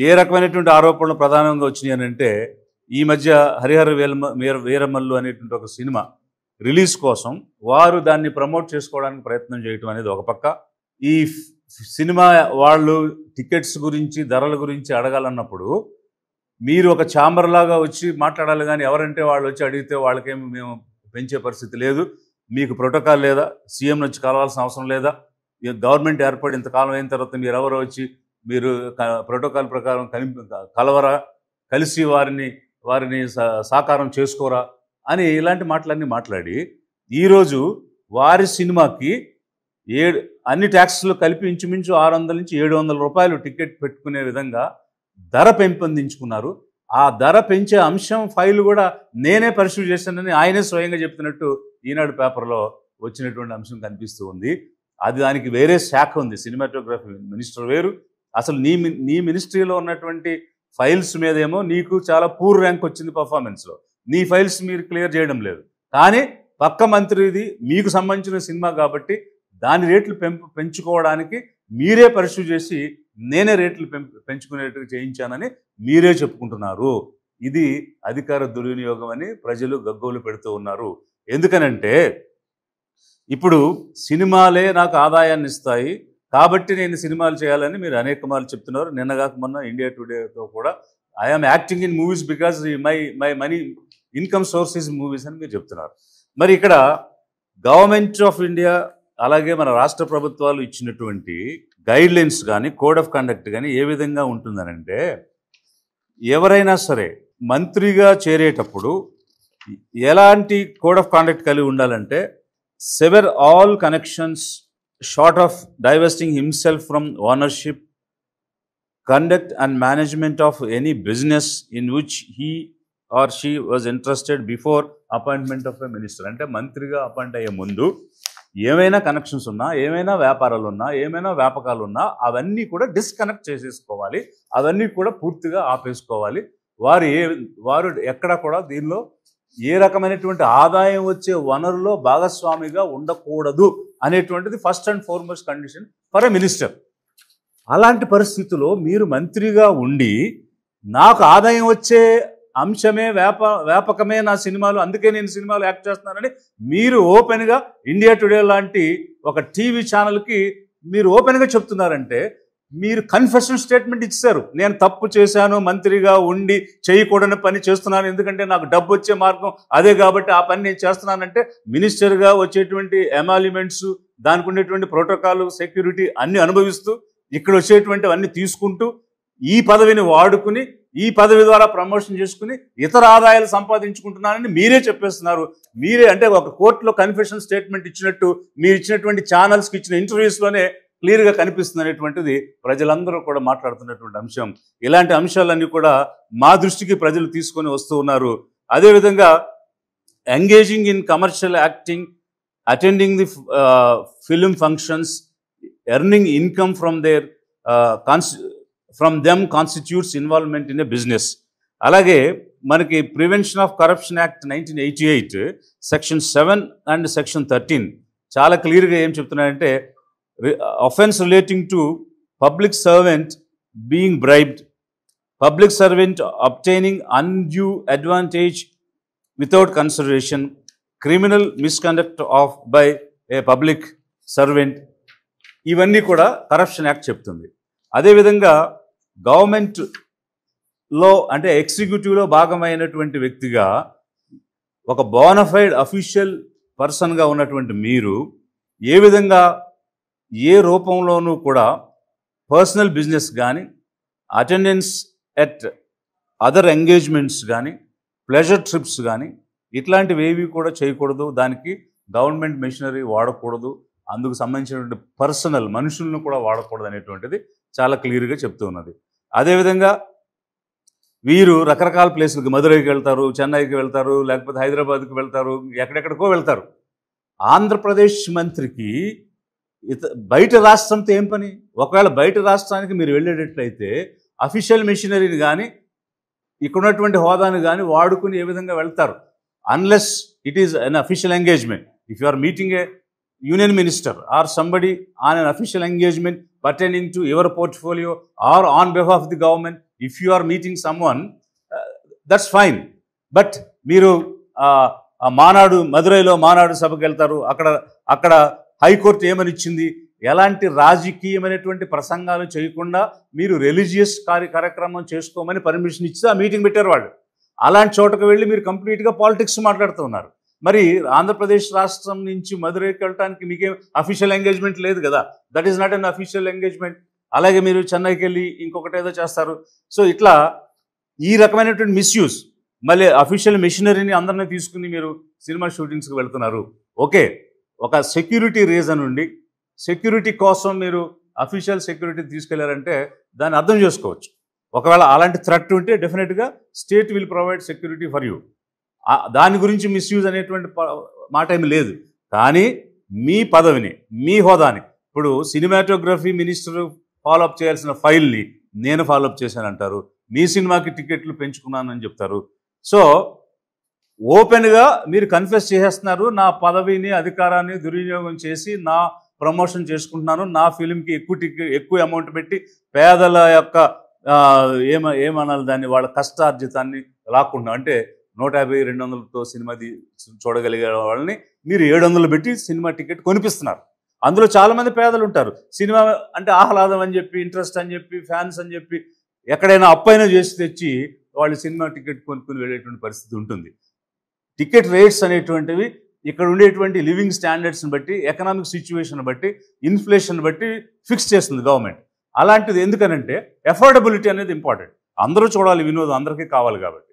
ఏ రకమైనటువంటి ఆరోపణలు ప్రధానంగా వచ్చినాయి అని అంటే, ఈ మధ్య హరిహర వీరమల్లు అనేటువంటి ఒక సినిమా రిలీజ్ కోసం వారు దాన్ని ప్రమోట్ చేసుకోవడానికి ప్రయత్నం చేయటం అనేది ఒక పక్క. ఈ సినిమా వాళ్ళు టికెట్స్ గురించి, ధరల గురించి అడగాలన్నప్పుడు మీరు ఒక ఛాంబర్ లాగా వచ్చి మాట్లాడాలి, కానీ ఎవరంటే వాళ్ళు వచ్చి అడిగితే వాళ్ళకేమి మేము పెంచే పరిస్థితి లేదు. మీకు ప్రోటోకాల్ లేదా? సీఎం వచ్చి కలవాల్సిన అవసరం లేదా? గవర్నమెంట్ ఏర్పడి ఇంతకాలం అయిన తర్వాత మీరు ఎవరో వచ్చి మీరు ప్రోటోకాల్ ప్రకారం కలవరా, కలిసి వారిని సాకారం చేసుకోరా అని ఇలాంటి మాటలన్నీ మాట్లాడి ఈరోజు వారి సినిమాకి అన్ని ట్యాక్స్లు కలిపి ఇంచుమించు 600 నుంచి 700 రూపాయలు టికెట్ పెట్టుకునే విధంగా ధర పెంపొందించుకున్నారు. ఆ ధర పెంచే అంశం ఫైల్ కూడా నేనే పరిశీలి చేశానని ఆయనే స్వయంగా చెప్తున్నట్టు ఈనాడు పేపర్లో వచ్చినటువంటి అంశం కనిపిస్తూ ఉంది. అది దానికి వేరే శాఖ ఉంది, సినిమాటోగ్రఫీ మినిస్టర్ వేరు. అసలు నీ మినిస్ట్రీలో ఉన్నటువంటి ఫైల్స్ మీదేమో నీకు చాలా పూర్ ర్యాంక్ వచ్చింది పర్ఫార్మెన్స్లో, నీ ఫైల్స్ మీరు క్లియర్ చేయడం లేదు. కానీ పక్క మంత్రిది మీకు సంబంధించిన సినిమా కాబట్టి దాని రేట్లు పెంచుకోవడానికి మీరే పరిశీలి చేసి నేనే రేట్లు పెంచుకునేట్టుగా చేయించానని మీరే చెప్పుకుంటున్నారు. ఇది అధికార దుర్వినియోగం అని ప్రజలు గగ్గోలు పెడుతూ ఉన్నారు. ఎందుకనంటే ఇప్పుడు సినిమాలే నాకు ఆదాయాన్ని ఇస్తాయి కాబట్టి నేను సినిమాలు చేయాలని మీరు అనేక మార్లు చెప్తున్నారు. నిన్నగాక మొన్న ఇండియా టుడేతో కూడా I'm acting in movies because my money income source is movies అని మీరు చెప్తున్నారు. మరి ఇక్కడ గవర్నమెంట్ ఆఫ్ ఇండియా అలాగే మన రాష్ట్ర ప్రభుత్వాలు ఇచ్చినటువంటి గైడ్లైన్స్ కానీ కోడ్ ఆఫ్ కండక్ట్ కానీ ఏ విధంగా ఉంటుందనంటే, ఎవరైనా సరే మంత్రిగా చేరేటప్పుడు ఎలాంటి కోడ్ ఆఫ్ కండక్ట్ కలిగి ఉండాలంటే, sever all connections short of divesting himself from ownership, conduct and management of any business in which he or she was interested before appointment of a minister. అంటే మంత్రిగా అపాయింట్ అయ్యే ముందు ఏమైనా connections ఉన్నా, ఏమైనా వ్యాపారాలు ఉన్నా, ఏమైనా వ్యాపకాలు ఉన్నా అవన్నీ కూడా డిస్కనెక్ట్ చేసేసుకోవాలి, అవన్నీ కూడా పూర్తిగా ఆపేసుకోవాలి. వారు ఎక్కడ కూడా దీనిలో ఏ రకమైనటువంటి ఆదాయం వచ్చే వనరులో భాగస్వామిగా ఉండకూడదు అనేటువంటిది first and foremost condition for a minister. అలాంటి పరిస్థితుల్లో మీరు మంత్రిగా ఉండి నాకు ఆదాయం వచ్చే అంశమే వ్యాపకమే నా సినిమాలు, అందుకే నేను సినిమాలు యాక్ట్ చేస్తున్నానని మీరు ఓపెన్గా ఇండియా టుడే లాంటి ఒక టీవీ ఛానల్కి మీరు ఓపెన్గా చెప్తున్నారంటే మీరు కన్ఫెషన్ స్టేట్మెంట్ ఇచ్చారు. నేను తప్పు చేశాను, మంత్రిగా ఉండి చేయకూడని పని చేస్తున్నాను, ఎందుకంటే నాకు డబ్బు వచ్చే మార్గం అదే కాబట్టి ఆ పని నేను చేస్తున్నానంటే మినిస్టర్గా వచ్చేటువంటి ఎమాల్యుమెంట్స్, దానికి ఉండేటువంటి ప్రోటోకాల్, సెక్యూరిటీ అన్ని అనుభవిస్తూ ఇక్కడ వచ్చేటువంటి అన్ని తీసుకుంటూ ఈ పదవిని వాడుకుని ఈ పదవి ద్వారా ప్రమోషన్ చేసుకుని ఇతర ఆదాయాలు సంపాదించుకుంటున్నానని మీరే చెప్పేస్తున్నారు. మీరే అంటే ఒక కోర్టులో కన్ఫెషన్ స్టేట్మెంట్ ఇచ్చినట్టు మీరు ఇచ్చినటువంటి ఛానల్స్కి ఇచ్చిన ఇంటర్వ్యూస్లోనే క్లియర్గా కనిపిస్తుంది అనేటువంటిది ప్రజలందరూ కూడా మాట్లాడుతున్నటువంటి అంశం. ఇలాంటి అంశాలన్నీ కూడా మా దృష్టికి ప్రజలు తీసుకొని వస్తూ ఉన్నారు. అదేవిధంగా engaging in commercial acting, attending the film functions, earning income from them constitutes involvement in a business. అలాగే మనకి prevention of corruption act 1988 section 7 and section 13 చాలా క్లియర్గా ఏం చెప్తున్నాయంటే, offense relating to public servant being bribed, public servant obtaining undue advantage without consideration, criminal misconduct by a public servant, ఇవన్నీ కూడా corruption act చెప్తుంది. అదేవిధంగా గవర్నమెంట్లో అంటే ఎగ్జిక్యూటివ్లో భాగమైనటువంటి వ్యక్తిగా ఒక బోనఫైడ్ అఫీషియల్ పర్సన్గా ఉన్నటువంటి మీరు ఏ విధంగా ఏ రూపంలోనూ కూడా పర్సనల్ బిజినెస్ కానీ, అటెండెన్స్ ఎట్ అదర్ ఎంగేజ్మెంట్స్ కానీ, ప్లెజర్ ట్రిప్స్ కానీ ఇట్లాంటివి ఏవి కూడా చేయకూడదు. దానికి గవర్నమెంట్ మెషినరీ వాడకూడదు, అందుకు సంబంధించినటువంటి పర్సనల్ మనుషులను కూడా వాడకూడదు అనేటువంటిది చాలా క్లియర్గా చెప్తూ ఉన్నది. అదేవిధంగా వీరు రకరకాల ప్లేసులకి, మదురైకి వెళ్తారు, చెన్నైకి వెళ్తారు, లేకపోతే హైదరాబాద్కి వెళ్తారు, ఎక్కడెక్కడికో వెళ్తారు. ఆంధ్రప్రదేశ్ మంత్రికి బయట రాష్ట్రంతో ఏం పని? ఒకవేళ బయట రాష్ట్రానికి మీరు వెళ్ళేటట్లయితే అఫీషియల్ మెషినరీని కానీ ఇక్కడ ఉన్నటువంటి హోదాను కానీ వాడుకుని ఏ విధంగా వెళ్తారు? Unless it is an official engagement. If you are meeting a union minister or somebody on an official engagement pertaining to your portfolio or on behalf of the government, if you are meeting someone, that's fine. But మీరు మానాడు మదురైలో మానాడు సభకు వెళ్తారు, అక్కడ high court ఏమని ఇచ్చింది, ఎలాంటి రాజకీయమైనటువంటి ప్రసంగాలు చేయకుండా మీరు రిలీజియస్ కార్యక్రమం చేసుకోమని పర్మిషన్ ఇచ్చి ఆ మీటింగ్ పెట్టారు వాళ్ళు. అలాంటి చోటకు వెళ్ళి మీరు కంప్లీట్గా పాలిటిక్స్ మాట్లాడుతున్నారు. మరి ఆంధ్రప్రదేశ్ రాష్ట్రం నుంచి మదురైకి వెళ్ళడానికి మీకేం అఫీషియల్ ఎంగేజ్మెంట్ లేదు కదా, that is not an official engagement. అలాగే మీరు చెన్నైకి వెళ్ళి ఇంకొకటి ఏదో చేస్తారు. సో ఇట్లా ఈ రకమైనటువంటి మిస్యూజ్, మళ్ళీ అఫీషియల్ మెషినరీని అందరినీ తీసుకుని మీరు సినిమా షూటింగ్స్కి వెళ్తున్నారు. ఓకే, ఒక సెక్యూరిటీ రీజన్ ఉండి సెక్యూరిటీ కోసం మీరు అఫీషియల్ సెక్యూరిటీ తీసుకెళ్లారంటే దాన్ని అర్థం చేసుకోవచ్చు. ఒకవేళ అలాంటి థ్రెట్ ఉంటే డెఫినెట్గా state will provide security for you. దాని గురించి మిస్యూజ్ అనేటువంటి మాట ఏమి లేదు. కానీ మీ పదవిని, మీ హోదాని, ఇప్పుడు సినిమాటోగ్రఫీ మినిస్టర్ ఫాలోఅప్ చేయాల్సిన ఫైల్ని నేను ఫాలోఅప్ చేశానంటారు, మీ సినిమాకి టికెట్లు పెంచుకున్నానని చెప్తారు. సో ఓపెన్గా మీరు కన్ఫెస్ చేసేస్తున్నారు, నా పదవిని అధికారాన్ని దుర్వినియోగం చేసి నా ప్రమోషన్ చేసుకుంటున్నాను, నా ఫిలింకి ఎక్కువ అమౌంట్ పెట్టి పేదల యొక్క ఏమనాలి దాన్ని, వాళ్ళ కష్టార్జితాన్ని లాక్కుంటున్నాం. అంటే 150-200తో సినిమా చూడగలిగే వాళ్ళని మీరు 700 పెట్టి సినిమా టికెట్ కొనిపిస్తున్నారు. అందులో చాలామంది పేదలు ఉంటారు. సినిమా అంటే ఆహ్లాదం అని చెప్పి, ఇంట్రెస్ట్ అని చెప్పి, ఫ్యాన్స్ అని చెప్పి ఎక్కడైనా అప్పైనా చేసి తెచ్చి వాళ్ళు సినిమా టికెట్ కొనుక్కుని వెళ్ళేటువంటి పరిస్థితి ఉంటుంది. టికెట్ రేట్స్ అనేటువంటివి ఇక్కడ ఉండేటువంటి లివింగ్ స్టాండర్డ్స్ని బట్టి, ఎకనామిక్ సిచ్యువేషన్ బట్టి, ఇన్ఫ్లేషన్ బట్టి ఫిక్స్ చేస్తుంది గవర్నమెంట్. అలాంటిది ఎందుకనంటే అఫోర్డబిలిటీ అనేది ఇంపార్టెంట్. అందరూ చూడాలి వినోదం, అందరికీ కావాలి కాబట్టి.